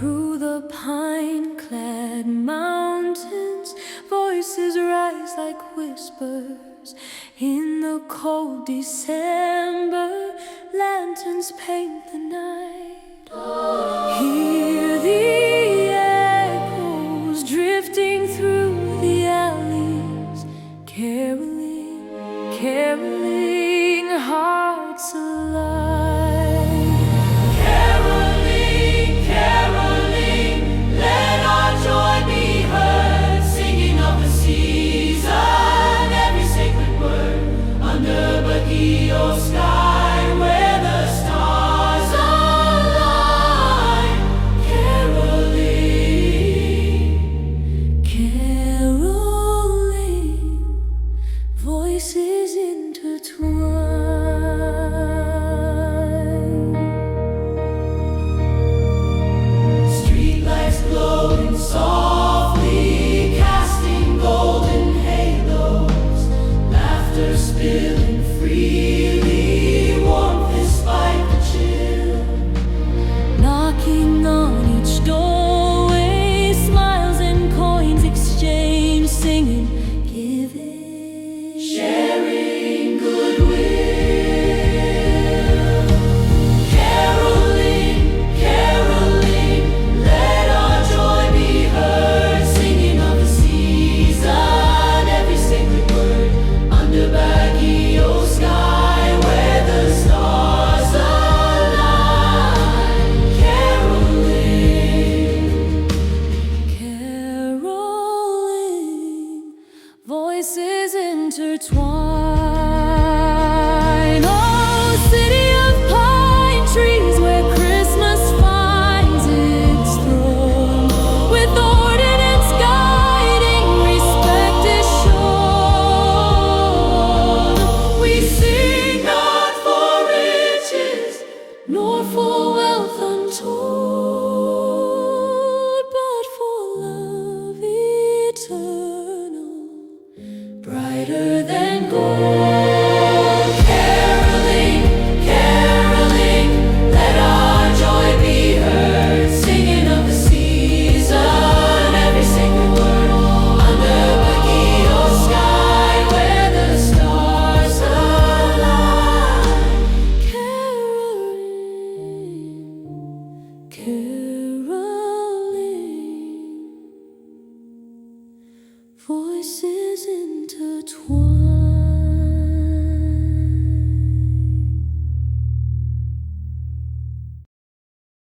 Through the pine-clad mountains, voices rise like whispers. In the cold December, lanterns paint the night. Hear the echoes drifting through the alleys, caroling, caroling, hearts alive. Baguio sky where the stars align, caroling, caroling, voices intertwine. Streetlights glowing softly, casting golden halos, laughter spilling freely, warmth despite the chill. Knocking on each doorway, smiles and coins exchanged, singing, giving, sharing goodwill. Caroling, caroling, let our joy be heard, singing of the season, every sacred word under Baguio sky where the stars align, caroling, caroling, voices intertwine. Oh, city of pine trees where Christmas finds its throne, with ordinance guiding, respect is shown. We sing not for riches, nor for wealth untold, but for love eternal, brighter than gold. caroling, caroling, let our joy be heard, singing of the season, every sacred word under Baguio sky where the stars align. Caroling, caroling, voices intertwine.